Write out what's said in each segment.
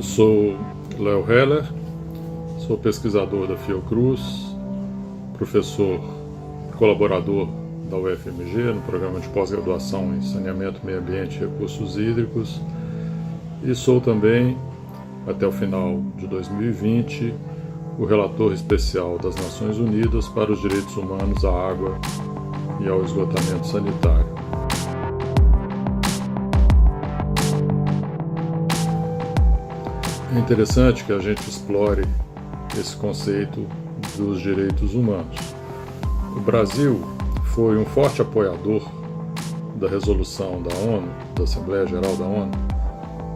Sou Léo Heller, sou pesquisador da Fiocruz, professor colaborador da UFMG no programa de pós-graduação em Saneamento, Meio Ambiente e Recursos Hídricos e sou também, até o final de 2020, o relator especial das Nações Unidas para os Direitos Humanos à Água e ao Esgotamento Sanitário. É interessante que a gente explore esse conceito dos direitos humanos. O Brasil foi um forte apoiador da resolução da ONU, da Assembleia Geral da ONU,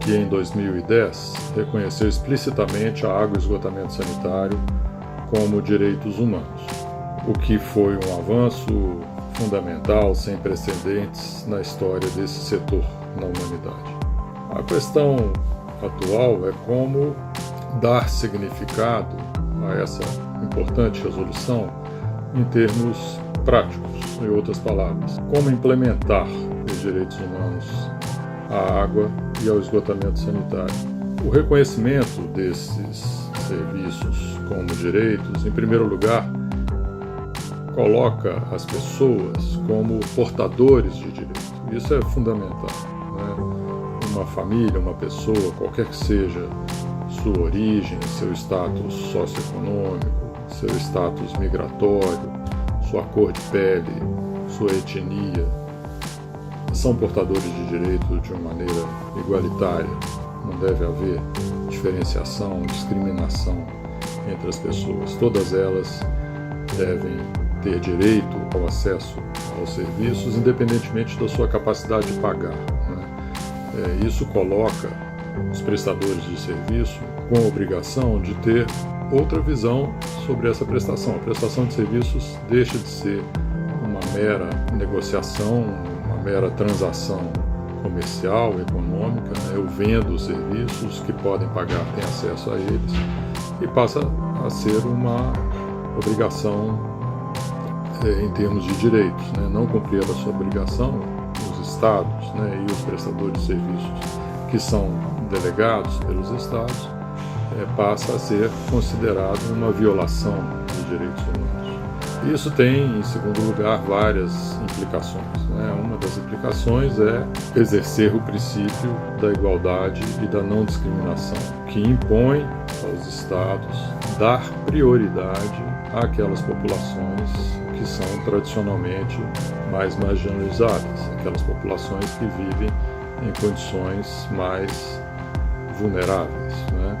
que em 2010 reconheceu explicitamente a água e esgotamento sanitário como direitos humanos, o que foi um avanço fundamental, sem precedentes na história desse setor na humanidade. A questão atual é como dar significado a essa importante resolução em termos práticos, em outras palavras, como implementar os direitos humanos à água e ao esgotamento sanitário. O reconhecimento desses serviços como direitos, em primeiro lugar, coloca as pessoas como portadores de direito. Isso é fundamental, né? Uma família, uma pessoa, qualquer que seja sua origem, seu status socioeconômico, seu status migratório, sua cor de pele, sua etnia, são portadores de direito de uma maneira igualitária. Não deve haver diferenciação, discriminação entre as pessoas. Todas elas devem ter direito ao acesso aos serviços, independentemente da sua capacidade de pagar, né? Isso coloca os prestadores de serviço com a obrigação de ter outra visão sobre essa prestação. A prestação de serviços deixa de ser uma mera negociação, uma mera transação comercial, econômica, né? Eu vendo os serviços, que podem pagar têm acesso a eles, e passa a ser uma obrigação em termos de direitos, né? Não cumprir a sua obrigação, os estados, né, e os prestadores de serviços que são delegados pelos estados, passa a ser considerado uma violação dos direitos humanos. Isso tem, em segundo lugar, várias implicações, né? Uma das implicações é exercer o princípio da igualdade e da não discriminação, que impõe aos estados dar prioridade àquelas populações que são tradicionalmente mais marginalizadas, aquelas populações que vivem em condições mais vulneráveis, né?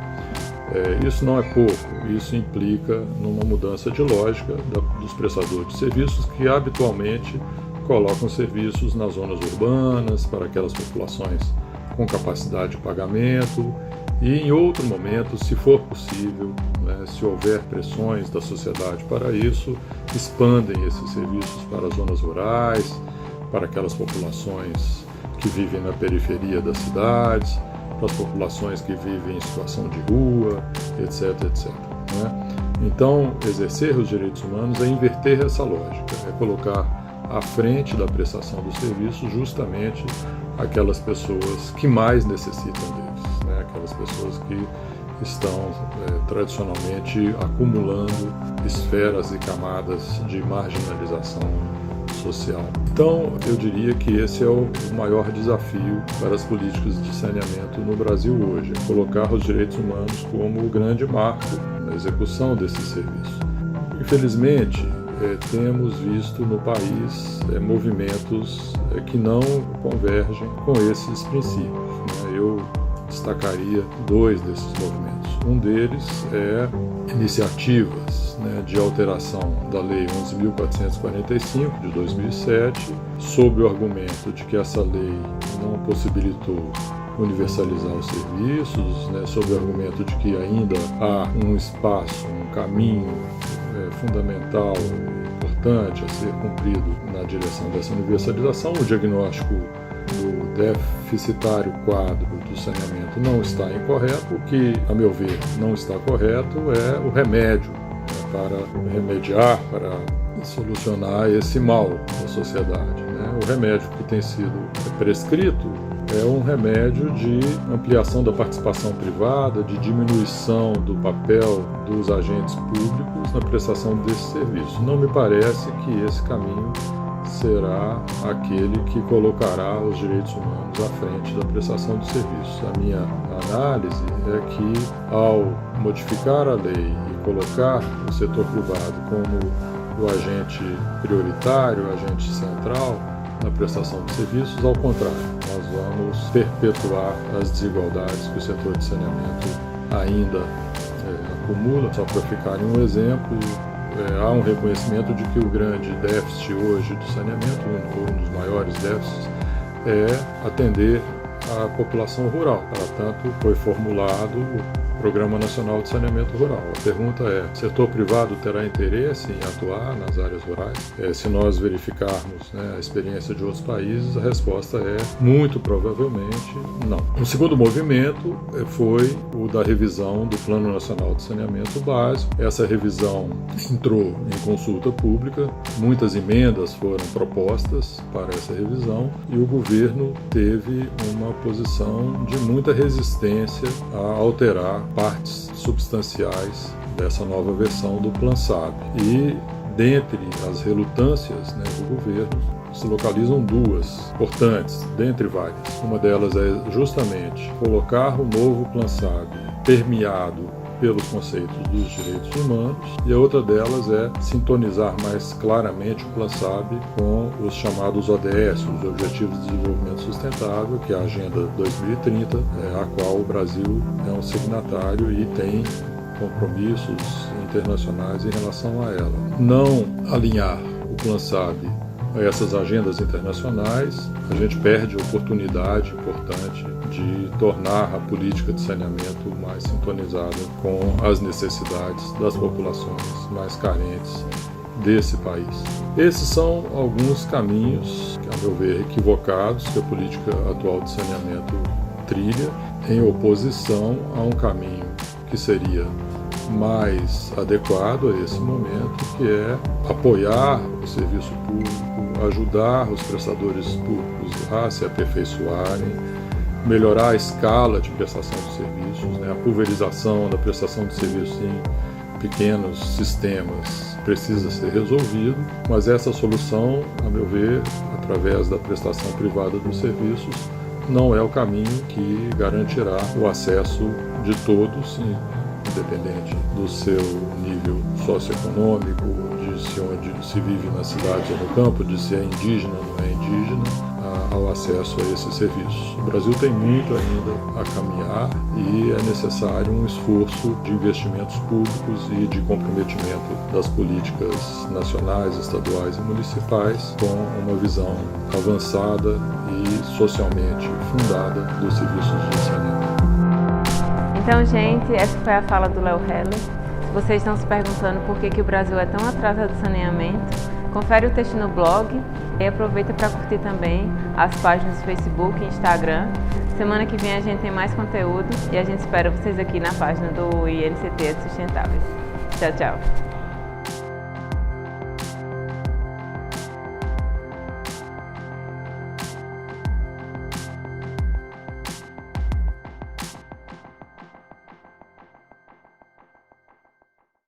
Isso não é pouco, isso implica numa mudança de lógica dos prestadores de serviços que habitualmente colocam serviços nas zonas urbanas para aquelas populações com capacidade de pagamento e, em outro momento, se for possível, né, se houver pressões da sociedade para isso, expandem esses serviços para as zonas rurais, para aquelas populações que vivem na periferia das cidades, para as populações que vivem em situação de rua, etc, etc, né? Então, exercer os direitos humanos é inverter essa lógica, é colocar à frente da prestação dos serviços justamente aquelas pessoas que mais necessitam deles, né? Aquelas pessoas que estão tradicionalmente acumulando esferas e camadas de marginalização social. Então, eu diria que esse é o maior desafio para as políticas de saneamento no Brasil hoje, é colocar os direitos humanos como o grande marco na execução desse serviço. Infelizmente, temos visto no país movimentos que não convergem com esses princípios, né? Eu destacaria dois desses movimentos. Um deles é iniciativas, né, de alteração da Lei 11.445 de 2007, sob o argumento de que essa lei não possibilitou universalizar os serviços, né, sob o argumento de que ainda há um espaço, um caminho fundamental, importante a ser cumprido na direção dessa universalização. O diagnóstico do deficitário quadro do saneamento não está incorreto. O que, a meu ver, não está correto é o remédio, né, para remediar, para solucionar esse mal da sociedade, né? O remédio que tem sido prescrito é um remédio de ampliação da participação privada, de diminuição do papel dos agentes públicos na prestação desse serviço. Não me parece que esse caminho será aquele que colocará os direitos humanos à frente da prestação de serviços. A minha análise é que, ao modificar a lei e colocar o setor privado como o agente prioritário, o agente central na prestação de serviços, ao contrário, nós vamos perpetuar as desigualdades que o setor de saneamento ainda acumula. Só para ficar em um exemplo, há um reconhecimento de que o grande déficit hoje do saneamento, um dos maiores déficits, é atender a população rural. Portanto, foi formulado o Programa Nacional de Saneamento Rural. A pergunta é: o setor privado terá interesse em atuar nas áreas rurais? Se nós verificarmos a experiência de outros países, a resposta é muito provavelmente não. O segundo movimento foi o da revisão do Plano Nacional de Saneamento Básico. Essa revisão entrou em consulta pública, muitas emendas foram propostas para essa revisão e o governo teve uma posição de muita resistência a alterar partes substanciais dessa nova versão do PlanSAB. E, dentre as relutâncias do governo, se localizam duas importantes, dentre várias. Uma delas é justamente colocar o novo PlanSAB permeado pelos conceitos dos direitos humanos, e a outra delas é sintonizar mais claramente o PlanSAB com os chamados ODS, os Objetivos de Desenvolvimento Sustentável, que é a Agenda 2030, a qual o Brasil é um signatário e tem compromissos internacionais em relação a ela. Não alinhar o PlanSAB a essas agendas internacionais, a gente perde a oportunidade importante de tornar a política de saneamento mais sintonizada com as necessidades das populações mais carentes desse país. Esses são alguns caminhos, a meu ver, equivocados que a política atual de saneamento trilha, em oposição a um caminho que seria mais adequado a esse momento, que é apoiar o serviço público, ajudar os prestadores públicos a se aperfeiçoarem, melhorar a escala de prestação de serviços, a pulverização da prestação de serviços em pequenos sistemas precisa ser resolvido, mas essa solução, a meu ver, através da prestação privada dos serviços, não é o caminho que garantirá o acesso de todos, independente do seu nível socioeconômico, de se onde se vive na cidade ou no campo, de se é indígena ou não é indígena, ao acesso a esses serviços. O Brasil tem muito ainda a caminhar e é necessário um esforço de investimentos públicos e de comprometimento das políticas nacionais, estaduais e municipais com uma visão avançada e socialmente fundada dos serviços de saneamento. Então, gente, essa foi a fala do Léo Heller. Se vocês estão se perguntando por que o Brasil é tão atrasado no saneamento, confere o texto no blog e aproveita para curtir também as páginas do Facebook e Instagram. Semana que vem a gente tem mais conteúdo e a gente espera vocês aqui na página do INCT Sustentáveis. Tchau, tchau!